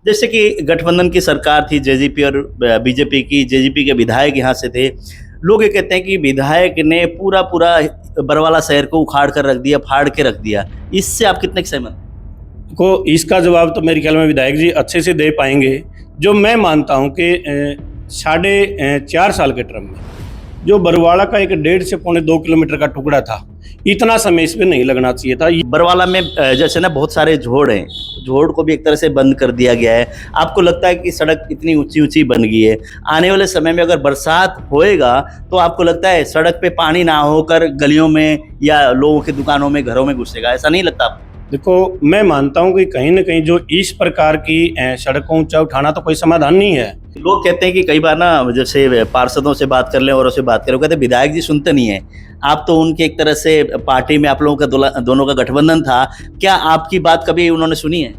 जैसे कि गठबंधन की सरकार थी जेजेपी और बीजेपी की, जेजेपी के विधायक यहाँ से थे। लोग ये कहते हैं कि विधायक ने पूरा पूरा बरवाला शहर को उखाड़ कर रख दिया, फाड़ के रख दिया। इससे आप कितने सहमत हैं? को इसका जवाब तो मेरे ख्याल में विधायक जी अच्छे से दे पाएंगे। जो मैं मानता हूं कि 4.5 साल के टर्म में जो बरवाड़ा का एक 1.5 से 2.25 किलोमीटर का टुकड़ा था, इतना समय इस पे नहीं लगना चाहिए था। बरवाला में जैसे ना बहुत सारे झोड़ हैं, झोड़ को भी एक तरह से बंद कर दिया गया है। आपको लगता है कि सड़क इतनी ऊंची ऊंची बन गई है, आने वाले समय में अगर बरसात होएगा तो आपको लगता है सड़क पे पानी ना होकर गलियों में या लोगों की दुकानों में, घरों में घुसेगा? ऐसा नहीं लगता आपको? देखो, मैं मानता हूं कि कहीं ना कहीं जो इस प्रकार की सड़कों ऊंचा उठाना तो कोई समाधान नहीं है। लोग कहते हैं कि कई बार ना, जैसे पार्षदों से बात कर लें और उससे बात करें, वो कहते हैं विधायक जी सुनते नहीं है। आप तो उनके एक तरह से पार्टी में आप लोगों का दोनों का गठबंधन था, क्या आपकी बात कभी उन्होंने सुनी है?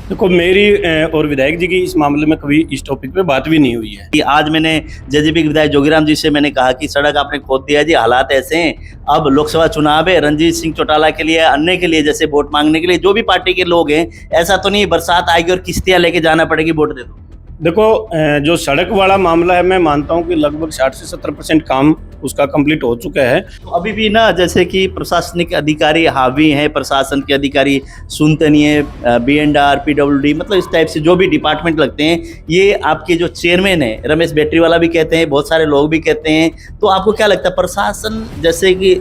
देखो, मेरी और विधायक जी की इस मामले में कभी इस टॉपिक पे बात भी नहीं हुई है। कि आज मैंने जेजेपी के विधायक जोगीराम जी से मैंने कहा कि सड़क आपने खोद दिया जी, हालात ऐसे हैं। अब लोकसभा चुनाव है, रणजीत सिंह चौटाला के लिए, अन्य के लिए, जैसे वोट मांगने के लिए जो भी पार्टी के लोग हैं, ऐसा तो नहीं बरसात आएगी और किश्तियां लेके जाना पड़ेगी वोट दे दो? देखो, जो सड़क वाला मामला है, मैं मानता हूं कि लगभग 60 से 70% काम उसका कंप्लीट हो चुका है। तो अभी भी ना, जैसे कि प्रशासनिक अधिकारी हावी हैं, प्रशासन के अधिकारी सुनते नहीं है, बीएनडीआर, पीडब्ल्यूडी, मतलब इस टाइप से जो भी डिपार्टमेंट लगते हैं, ये आपके जो चेयरमैन है रमेश बैटरीवाला भी कहते हैं, बहुत सारे लोग भी कहते हैं। तो आपको क्या लगता है, प्रशासन जैसे कि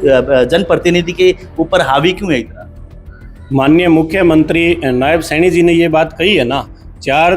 जनप्रतिनिधि के ऊपर हावी क्यों है इतना? माननीय मुख्यमंत्री नायब सैनी जी ने ये बात कही है ना, 4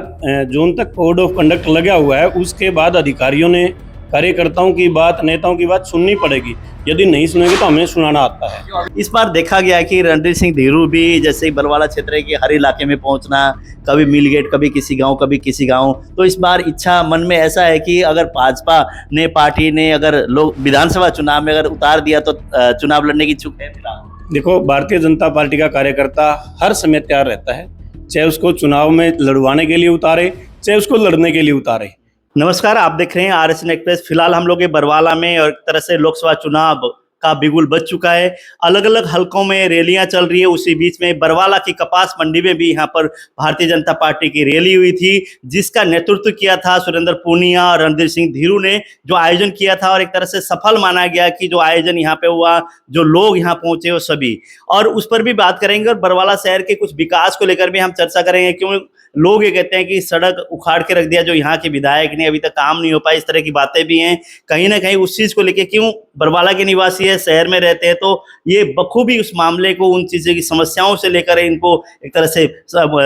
जून तक कोड ऑफ कंडक्ट लगा हुआ है। उसके बाद अधिकारियों ने कार्यकर्ताओं की बात, नेताओं की बात सुननी पड़ेगी। यदि नहीं सुनेंगे तो हमें सुनाना आता है। इस बार देखा गया कि रणधीर सिंह धीरू भी, जैसे ही बरवाला क्षेत्र के हर इलाके में पहुंचना, कभी मिलगेट, कभी किसी गांव, कभी किसी गांव। तो इस बार इच्छा मन में ऐसा है कि अगर भाजपा ने, पार्टी ने अगर लोग विधानसभा चुनाव में अगर उतार दिया तो चुनाव लड़ने की इच्छुक है फिलहाल? देखो, भारतीय जनता पार्टी का कार्यकर्ता हर समय तैयार रहता है, चाहे उसको चुनाव में लड़वाने के लिए उतारे, चाहे उसको लड़ने के लिए उतारे। नमस्कार, आप देख रहे हैं आरएसएन एक्सप्रेस। फिलहाल हम लोग ये बरवाला में, और एक तरह से लोकसभा चुनाव का बिगुल बज चुका है। अलग अलग हलकों में रैलियां चल रही है। उसी बीच में बरवाला की कपास मंडी में भी यहाँ पर भारतीय जनता पार्टी की रैली हुई थी, जिसका नेतृत्व किया था सुरेंद्र पूनिया और रणधीर सिंह धीरू ने, जो आयोजन किया था। और एक तरह से सफल माना गया कि जो आयोजन यहाँ पे हुआ, जो लोग यहाँ पहुंचे वो सभी, और उस पर भी बात करेंगे। और बरवाला शहर के कुछ विकास को लेकर भी हम चर्चा करेंगे। क्यों लोग ये कहते हैं कि सड़क उखाड़ के रख दिया जो यहाँ के विधायक ने, अभी तक काम नहीं हो पाया, इस तरह की बातें भी हैं। कहीं ना कहीं उस चीज को लेकर, क्यों बरवाला के निवासी है, शहर में रहते हैं, तो ये बखूबी उस मामले को, उन चीज़ों की समस्याओं से लेकर इनको एक तरह से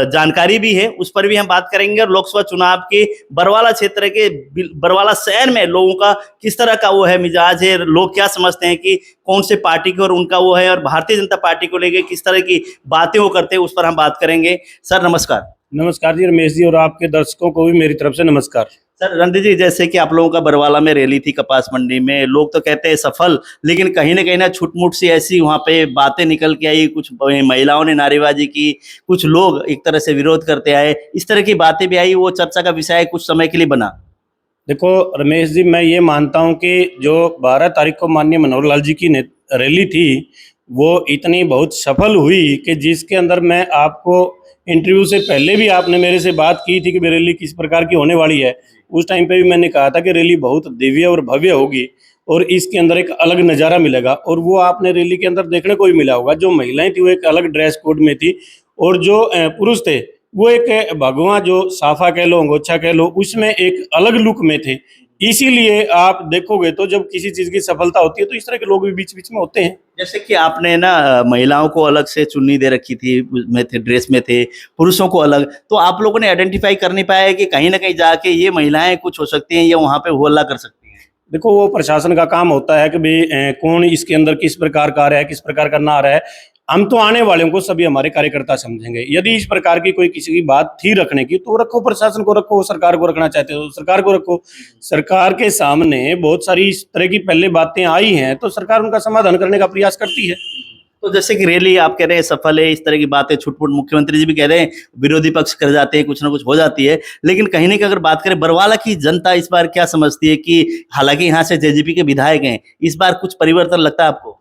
जानकारी भी है, उस पर भी हम बात करेंगे। और लोकसभा चुनाव के बरवाला क्षेत्र के, बरवाला शहर में लोगों का किस तरह का वो है मिजाज है, लोग क्या समझते हैं कि कौन से पार्टी को और उनका वो है, और भारतीय जनता पार्टी को लेकर किस तरह की बातें वो करते हैं, उस पर हम बात करेंगे। सर नमस्कार। नमस्कार जी रमेश जी, और आपके दर्शकों को भी मेरी तरफ से नमस्कार। सर रणधीर जी, जैसे कि आप लोगों का बरवाला में रैली थी कपास मंडी में, लोग तो कहते हैं सफल, लेकिन कहीं ना छुटमुट सी ऐसी वहाँ पे बातें निकल के आई। कुछ महिलाओं ने नारेबाजी की, कुछ लोग एक तरह से विरोध करते आए, इस तरह की बातें भी आई। वो चर्चा का विषय कुछ समय के लिए बना। देखो रमेश जी, मैं ये मानता हूँ कि जो 12 तारीख को माननीय मनोहर लाल जी की रैली थी, वो इतनी बहुत सफल हुई कि जिसके अंदर मैं आपको इंटरव्यू से पहले भी आपने मेरे से बात की थी कि रैली किस प्रकार की होने वाली है। उस टाइम पे भी मैंने कहा था कि रैली बहुत दिव्य और भव्य होगी और इसके अंदर एक अलग नज़ारा मिलेगा। और वो आपने रैली के अंदर देखने को भी मिला होगा। जो महिलाएं थी वो एक अलग ड्रेस कोड में थी, और जो पुरुष थे वो एक भगवा, जो साफा कह लो, अंगोछा कह लो, उसमें एक अलग लुक में थे। इसीलिए आप देखोगे तो जब किसी चीज़ की सफलता होती है तो इस तरह के लोग भी बीच बीच में होते हैं। जैसे कि आपने ना महिलाओं को अलग से चुन्नी दे रखी थी, में थे, ड्रेस में थे, पुरुषों को अलग, तो आप लोगों ने आइडेंटिफाई कर नहीं पाया कि कहीं ना कहीं जाके ये महिलाएं कुछ हो सकती हैं या वहाँ पे हो हल्ला कर सकती हैं? देखो, वो प्रशासन का काम होता है कि भाई कौन इसके अंदर किस प्रकार का आ रहा है, किस प्रकार का ना आ रहा है। हम तो आने वालों को सभी हमारे कार्यकर्ता समझेंगे। यदि इस प्रकार की कोई किसी की बात थी रखने की, तो रखो, प्रशासन को रखो, सरकार को रखना चाहते हो सरकार को रखो। सरकार के सामने बहुत सारी इस तरह की पहले बातें आई हैं, तो सरकार उनका समाधान करने का प्रयास करती है। तो जैसे कि रैली आप कह रहे हैं सफल है, इस तरह की बातें छुटपुट मुख्यमंत्री जी भी कह रहे हैं, विरोधी पक्ष कर जाते हैं, कुछ ना कुछ हो जाती है, लेकिन कहीं ना कहीं अगर बात करें बरवाला की जनता इस बार क्या समझती है कि हालांकि यहाँ से जेजेपी के विधायक हैं, इस बार कुछ परिवर्तन लगता है आपको?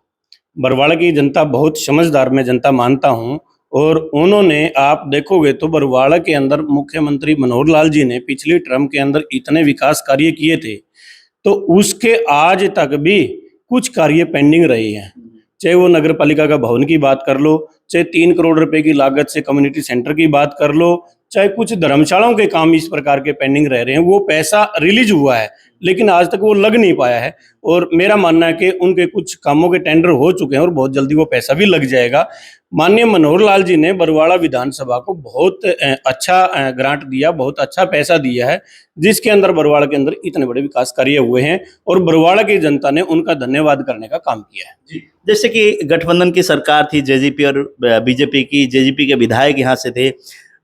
बरवाड़ा की जनता बहुत समझदार मैं जनता मानता हूँ, और उन्होंने, आप देखोगे तो बरवाड़ा के अंदर मुख्यमंत्री मनोहर लाल जी ने पिछली टर्म के अंदर इतने विकास कार्य किए थे, तो उसके आज तक भी कुछ कार्य पेंडिंग रहे हैं। चाहे वो नगर पालिका का भवन की बात कर लो, चाहे 3 करोड़ रुपए की लागत से कम्युनिटी सेंटर की बात कर लो, चाहे कुछ धर्मशालाओं के काम इस प्रकार के पेंडिंग रह रहे हैं। वो पैसा रिलीज हुआ है लेकिन आज तक वो लग नहीं पाया है, और मेरा मानना है कि उनके कुछ कामों के टेंडर हो चुके हैं और बहुत जल्दी वो पैसा भी लग जाएगा। माननीय मनोहर लाल जी ने बरवाड़ा विधानसभा को बहुत अच्छा ग्रांट दिया, बहुत अच्छा पैसा दिया है, जिसके अंदर बरवाड़ा के अंदर इतने बड़े विकास कार्य हुए हैं और बरवाड़ा की जनता ने उनका धन्यवाद करने का काम किया है। जी, जैसे कि गठबंधन की सरकार थी, जेजेपी और बीजेपी की, जेजेपी के विधायक यहाँ से थे।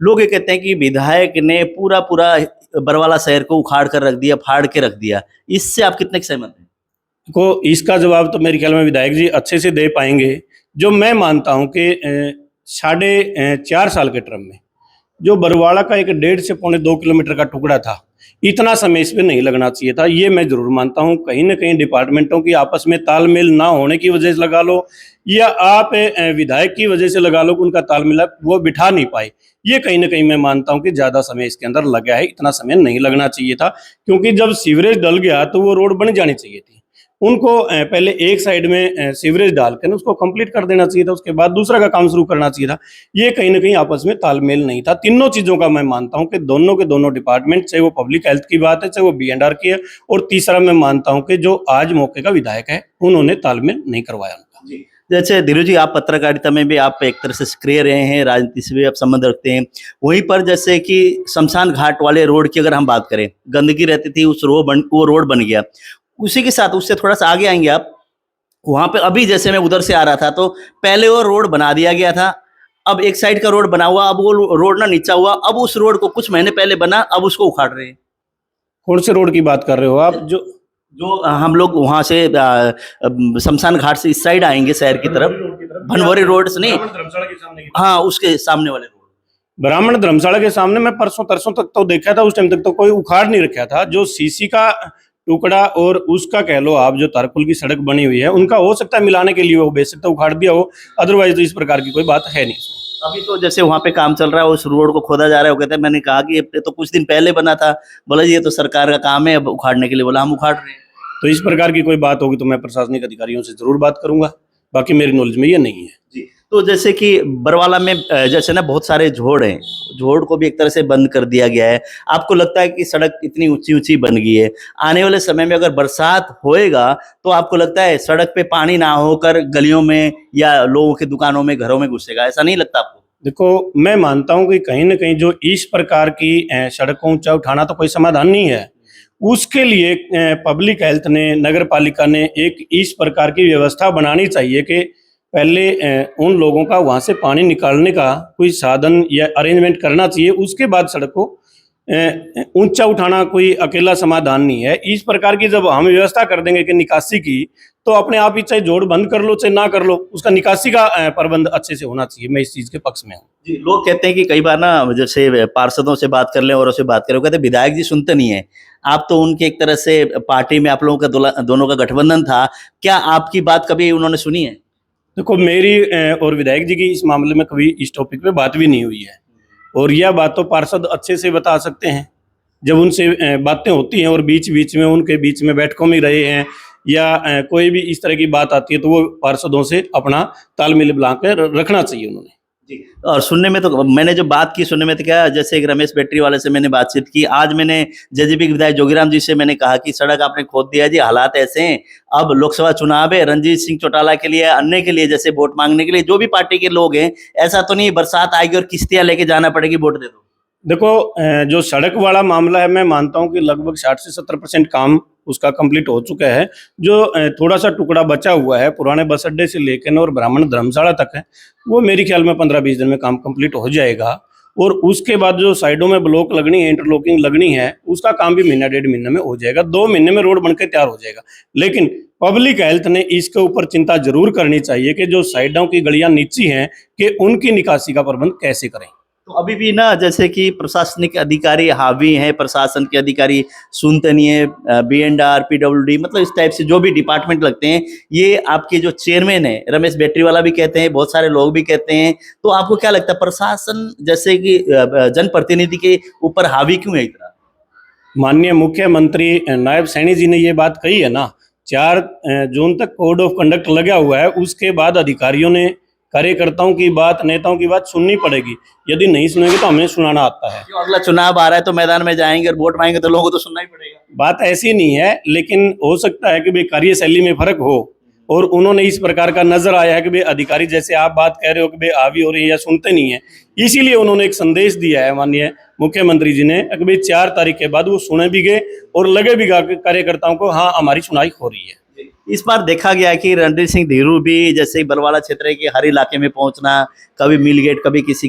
लोग ये कहते हैं कि विधायक ने पूरा पूरा बरवाला शहर को उखाड़ कर रख दिया, फाड़ के रख दिया। इससे आप कितने सहमत हैं? को इसका जवाब तो मेरे ख्याल में विधायक जी अच्छे से दे पाएंगे। जो मैं मानता हूं कि 4.5 साल के टर्म में जो बरवाड़ा का एक 1.5 से 2.25 किलोमीटर का टुकड़ा था, इतना समय इस पे नहीं लगना चाहिए था। ये मैं जरूर मानता हूँ, कहीं ना कहीं डिपार्टमेंटों की आपस में तालमेल ना होने की वजह से लगा लो, या आप विधायक की वजह से लगा लो कि उनका तालमेल वो बिठा नहीं पाए। ये कहीं ना कहीं मैं मानता हूँ कि ज्यादा समय इसके अंदर लगा है, इतना समय नहीं लगना चाहिए था। क्योंकि जब सीवरेज डल गया तो वो रोड बन जानी चाहिए थी। उनको पहले एक साइड में सीवरेज डाल कर उसको कंप्लीट कर देना चाहिए था, उसके बाद दूसरा का काम शुरू करना चाहिए था। ये कहीं ना कहीं आपस में तालमेल नहीं था। तीनों चीजों का मैं मानता हूं कि दोनों के दोनों डिपार्टमेंट, चाहे वो पब्लिक हेल्थ की बात है, चाहे वो B&R की है, और तीसरा मैं मानता हूं कि जो आज मौके का विधायक है उन्होंने तालमेल नहीं करवाया उनका। जी, जैसे धीरू जी, आप पत्रकारिता में भी आप एक तरह से सक्रिय रहे हैं, राजनीति से भी आप संबंध रखते हैं। वहीं पर जैसे कि शमशान घाट वाले रोड की अगर हम बात करें, गंदगी रहती थी, वो रोड बन गया। उसी के साथ उससे थोड़ा सा आगे आएंगे आप, वहां पे अभी जैसे मैं उधर से आ रहा था तो पहले वो रोड बना दिया गया था, अब एक साइड का रोड बना हुआ, अब वो रोड ना नीचा हुआ, अब उस रोड को कुछ महीने पहले बना, अब उसको उखाड़ रहे हैं। कौन से रोड की बात कर रहे हो आप? जो जो हम लोग वहां से शमशान घाट से इस साइड आएंगे शहर की तरफ, भनवरी रोड से नहीं, धर्मशाला के सामने, हाँ उसके सामने वाले रोड। ब्राह्मण धर्मशाला के सामने मैं परसों तरसों तक तो देखा था, उस टाइम तक तो कोई उखाड़ नहीं रखा था। जो सीसी का टुकड़ा और उसका कह लो आप, जो तारकुल की सड़क बनी हुई है, उनका हो सकता है मिलाने के लिए वो बेच सकता उखाड़ दिया हो, अदरवाइज तो इस प्रकार की कोई बात है नहीं। अभी तो जैसे वहां पे काम चल रहा है, उस रोड को खोदा जा रहा है, वो कहते हैं, मैंने कहा कि ये तो कुछ दिन पहले बना था, बोला जी ये तो सरकार का काम है अब उखाड़ने के लिए, बोला हम उखाड़ रहे हैं। तो इस प्रकार की कोई बात होगी तो मैं प्रशासनिक अधिकारियों से जरूर बात करूंगा, बाकी मेरी नॉलेज में ये नहीं है। जी, तो जैसे कि बरवाला में जैसे ना बहुत सारे झोड़ हैं, झोड़ को भी एक तरह से बंद कर दिया गया है। आपको लगता है कि सड़क इतनी ऊंची ऊंची बन गई है, आने वाले समय में अगर बरसात होएगा तो आपको लगता है सड़क पे पानी ना होकर गलियों में या लोगों की दुकानों में, घरों में घुसेगा? ऐसा नहीं लगता आपको? देखो, मैं मानता हूं कि कहीं ना कहीं जो इस प्रकार की सड़क को ऊंचा उठाना तो कोई समाधान नहीं है। उसके लिए पब्लिक हेल्थ ने, नगर पालिका ने एक इस प्रकार की व्यवस्था बनानी चाहिए कि पहले उन लोगों का वहां से पानी निकालने का कोई साधन या अरेंजमेंट करना चाहिए, उसके बाद सड़क को ऊंचा उठाना कोई अकेला समाधान नहीं है। इस प्रकार की जब हम व्यवस्था कर देंगे कि निकासी की, तो अपने आप ही चाहे जोड़ बंद कर लो चाहे ना कर लो, उसका निकासी का प्रबंध अच्छे से होना चाहिए। मैं इस चीज के पक्ष में हूँ। जी, लोग कहते हैं कि कई बार ना जैसे पार्षदों से बात कर लें और उससे बात करें, वो कहते हैं विधायक जी सुनते नहीं है। आप तो उनके एक तरह से पार्टी में आप लोगों का दोनों का गठबंधन था, क्या आपकी बात कभी उन्होंने सुनी है? देखो, मेरी और विधायक जी की इस मामले में कभी इस टॉपिक पे बात भी नहीं हुई है, और यह बात तो पार्षद अच्छे से बता सकते हैं। जब उनसे बातें होती हैं और बीच बीच में उनके बीच में बैठकों में रहे हैं या कोई भी इस तरह की बात आती है, तो वो पार्षदों से अपना तालमेल बना कर रखना चाहिए उन्होंने। जी, और सुनने में तो मैंने जो बात की, सुनने में तो क्या, जैसे एक रमेश बैटरी वाले से मैंने बातचीत की, आज मैंने जेजेपी के विधायक जोगीराम जी से मैंने कहा कि सड़क आपने खोद दिया जी, हालात ऐसे हैं, अब लोकसभा चुनाव है, रणजीत सिंह चौटाला के लिए, अन्य के लिए, जैसे वोट मांगने के लिए जो भी पार्टी के लोग हैं, ऐसा तो नहीं बरसात आएगी और किश्तियां लेके जाना पड़ेगी वोट दे दो? देखो, जो सड़क वाला मामला है, मैं मानता हूं कि लगभग 60 से 70% काम उसका कंप्लीट हो चुका है। जो थोड़ा सा टुकड़ा बचा हुआ है पुराने बस अड्डे से लेकर और ब्राह्मण धर्मशाला तक है, वो मेरे ख्याल में 15-20 दिन में काम कंप्लीट हो जाएगा। और उसके बाद जो साइडों में ब्लॉक लगनी है, इंटरलॉकिंग लगनी है, उसका काम भी महीना 1.5 महीने में हो जाएगा। 2 महीने में रोड बनकर तैयार हो जाएगा। लेकिन पब्लिक हेल्थ ने इसके ऊपर चिंता जरूर करनी चाहिए कि जो साइडों की गलियां नीची हैं, कि उनकी निकासी का प्रबंध कैसे करें। तो अभी भी ना जैसे कि प्रशासनिक अधिकारी हावी हैं, प्रशासन के अधिकारी सुनते नहीं है, बीएनआर पीडब्ल्यूडी मतलब इस टाइप से जो भी डिपार्टमेंट लगते हैं, ये आपके जो चेयरमैन है रमेश बेटरीवाला भी कहते हैं, बहुत सारे लोग भी कहते हैं। तो आपको क्या लगता है प्रशासन जैसे कि जनप्रतिनिधि के ऊपर हावी क्यों है इतना? माननीय मुख्यमंत्री नायब सैनी जी ने ये बात कही है ना, 4 जून तक कोड ऑफ कंडक्ट लगा हुआ है, उसके बाद अधिकारियों ने कार्यकर्ताओं की बात, नेताओं की बात सुननी पड़ेगी। यदि नहीं सुनेंगे तो हमें सुनाना आता है। क्यों अगला चुनाव आ रहा है तो मैदान में जाएंगे और वोट मांगेंगे तो लोगों को तो सुनना ही पड़ेगा। बात ऐसी नहीं है, लेकिन हो सकता है कि भाई कार्यशैली में फर्क हो और उन्होंने इस प्रकार का नजर आया है कि भाई अधिकारी जैसे आप बात कह रहे हो कि भाई हावी हो रही है या सुनते नहीं है, इसीलिए उन्होंने एक संदेश दिया है माननीय मुख्यमंत्री जी ने कि भाई 4 तारीख के बाद वो सुने भी गए और लगे भी कार्यकर्ताओं को हाँ हमारी सुनाई हो रही है। इस बार देखा गया कि रणधीर सिंह धीरू भी जैसे बरवाला क्षेत्र के हर इलाके में पहुंचना, कभी मिलगेट, कभी किसी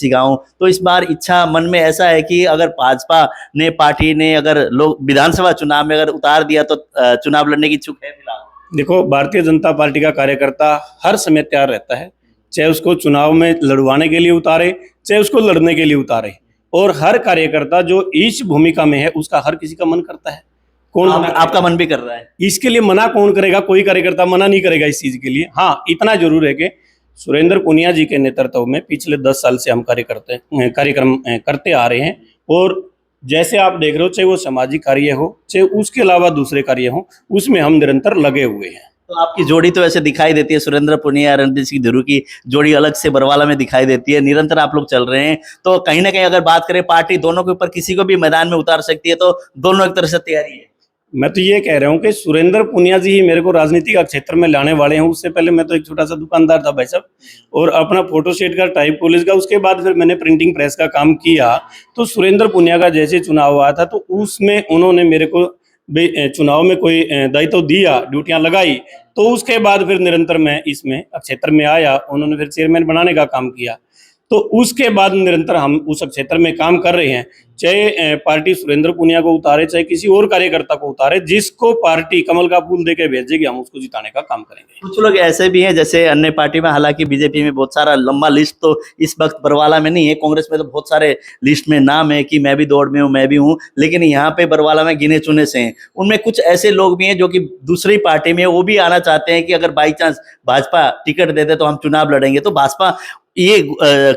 गांव, तो इस बार इच्छा मन में ऐसा है कि अगर भाजपा ने पार्टी ने अगर लोग विधानसभा चुनाव में अगर उतार दिया तो चुनाव लड़ने की इच्छुक है फिलहाल। देखो, भारतीय जनता पार्टी का कार्यकर्ता हर समय तैयार रहता है, चाहे उसको चुनाव में लड़वाने के लिए उतारे, चाहे उसको लड़ने के लिए उतारे। और हर कार्यकर्ता जो इस भूमिका में है उसका हर किसी का मन करता है। कौन आपका मन भी कर रहा है? इसके लिए मना कौन करेगा? कोई कार्यकर्ता मना नहीं करेगा इस चीज के लिए। हाँ, इतना जरूर है कि सुरेंद्र पुनिया जी के नेतृत्व में पिछले 10 साल से हम कार्यक्रम करते आ रहे हैं। और जैसे आप देख रहे हो, चाहे वो सामाजिक कार्य हो, चाहे उसके अलावा दूसरे कार्य हो, उसमें हम निरंतर लगे हुए हैं। तो आपकी जोड़ी तो ऐसे दिखाई देती है, सुरेंद्र पुनिया रणधीर सिंह धीरू की जोड़ी अलग से बरवाला में दिखाई देती है, निरंतर आप लोग चल रहे हैं। तो कहीं ना कहीं अगर बात करें पार्टी दोनों के ऊपर किसी को भी मैदान में उतार सकती है, तो दोनों एक तरह से तैयारी है। मैं तो ये कह रहा हूँ कि सुरेंद्र पुनिया जी ही मेरे को राजनीति का क्षेत्र में लाने वाले हैं। उससे पहले मैं तो एक छोटा सा दुकानदार था भाई साहब, और अपना फोटो सेट का टाइप कॉलेज का, उसके बाद फिर मैंने प्रिंटिंग प्रेस का काम किया। तो सुरेंद्र पुनिया का जैसे चुनाव आया था तो उसमें उन्होंने मेरे को चुनाव में कोई दायित्व दिया, ड्यूटियां लगाई, तो उसके बाद फिर निरंतर मैं इसमें क्षेत्र में आया। उन्होंने फिर चेयरमैन बनाने का काम किया, तो उसके बाद निरंतर हम उस क्षेत्र में काम कर रहे हैं। चाहे पार्टी सुरेंद्र पुनिया को उतारे, चाहे किसी और कार्यकर्ता को उतारे, जिसको पार्टी कमल का फूल देके भेजेगी हम उसको जिताने का काम करेंगे। कुछ लोग ऐसे भी हैं जैसे अन्य पार्टी में, हालांकि बीजेपी में बहुत सारा लंबा लिस्ट तो इस वक्त बरवाला में नहीं है, कांग्रेस में तो बहुत सारे लिस्ट में नाम है कि मैं भी दौड़ में हूँ, मैं भी हूँ, लेकिन यहाँ पे बरवाला में गिने चुने से हैं। उनमें कुछ ऐसे लोग भी हैं जो कि दूसरी पार्टी में, वो भी आना चाहते हैं कि अगर बाई चांस भाजपा टिकट दे दे तो हम चुनाव लड़ेंगे। तो भाजपा ये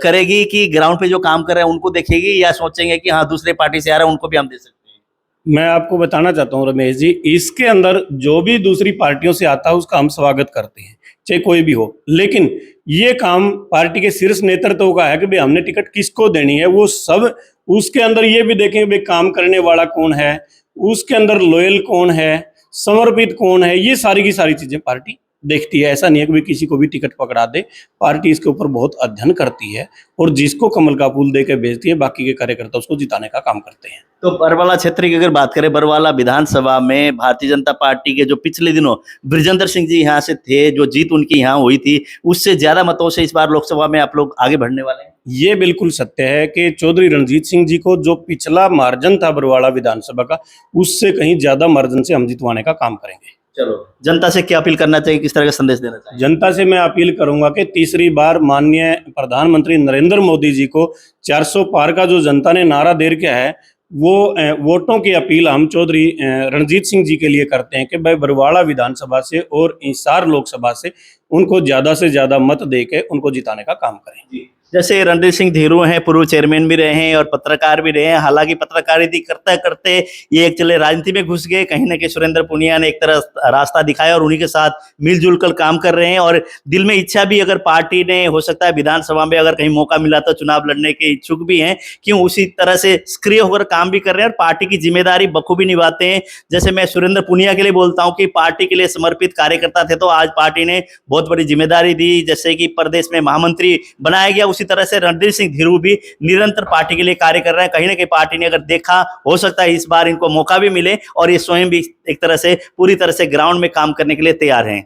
करेगी कि ग्राउंड पे जो काम कर रहे हैं उनको देखेगी, या सोचेंगे कि हाँ दूसरे पार्टी से आ रहा है उनको भी हम दे सकते हैं? मैं आपको बताना चाहता हूँ रमेश जी, इसके अंदर जो भी दूसरी पार्टियों से आता है उसका हम स्वागत करते हैं, चाहे कोई भी हो। लेकिन ये काम पार्टी के शीर्ष नेतृत्व का है कि भाई हमने टिकट किसको देनी है। वो सब उसके अंदर ये भी देखेंगे भाई काम करने वाला कौन है, उसके अंदर लॉयल कौन है, समर्पित कौन है, ये सारी की सारी चीजें पार्टी देखती है। ऐसा नहीं है कि भाई किसी को भी टिकट पकड़ा दे। पार्टी इसके ऊपर बहुत अध्ययन करती है और जिसको कमल का फूल देकर भेजती है, बाकी के कार्यकर्ता उसको जिताने का काम करते हैं। तो बरवाला क्षेत्र की अगर बात करें, बरवाला विधानसभा में भारतीय जनता पार्टी के जो पिछले दिनों बृजेंद्र सिंह जी यहाँ से थे, जो जीत उनकी यहाँ हुई थी, उससे ज्यादा मतों से इस बार लोकसभा में आप लोग आगे बढ़ने वाले हैं? ये बिल्कुल सत्य है कि चौधरी रणजीत सिंह जी को जो पिछला मार्जिन था बरवाला विधानसभा का, उससे कहीं ज्यादा मार्जिन से हम जितवाने का काम करेंगे। चलो, जनता से क्या अपील करना चाहिए, किस तरह का संदेश देना चाहिए? जनता से मैं अपील करूंगा कि तीसरी बार माननीय प्रधानमंत्री नरेंद्र मोदी जी को 400 पार का जो जनता ने नारा दे रखा है, वो वोटों की अपील हम चौधरी रणजीत सिंह जी के लिए करते हैं कि भाई बरवाला विधानसभा से और हिसार लोकसभा से उनको ज्यादा से ज्यादा मत देके उनको जिताने का काम करें। जैसे रणधीर सिंह धीरू हैं, पूर्व चेयरमैन भी रहे हैं और पत्रकार भी रहे हैं। हालांकि पत्रकारिता करते करते ये एक चले राजनीति में घुस गए। कहीं ना कहीं सुरेंद्र पुनिया ने एक तरह रास्ता दिखाया और उन्हीं के साथ मिलजुल कर काम कर रहे हैं। और दिल में इच्छा भी, अगर पार्टी ने हो सकता है विधानसभा में अगर कहीं मौका मिला तो चुनाव लड़ने के इच्छुक भी हैं, क्यों उसी तरह से सक्रिय होकर काम भी कर रहे हैं और पार्टी की जिम्मेदारी बखूबी निभाते हैं। जैसे मैं सुरेंद्र पुनिया के लिए बोलता हूँ कि पार्टी के लिए समर्पित कार्यकर्ता थे, तो आज पार्टी ने बहुत बड़ी जिम्मेदारी दी, जैसे कि प्रदेश में महामंत्री बनाया गया। उसी तरह से रणधीर सिंह धीरू भी निरंतर पार्टी के लिए कार्य कर रहे हैं। कहीं ना कहीं पार्टी ने अगर देखा, हो सकता है इस बार इनको मौका भी मिले और ये स्वयं भी एक तरह से पूरी तरह से ग्राउंड में काम करने के लिए तैयार हैं।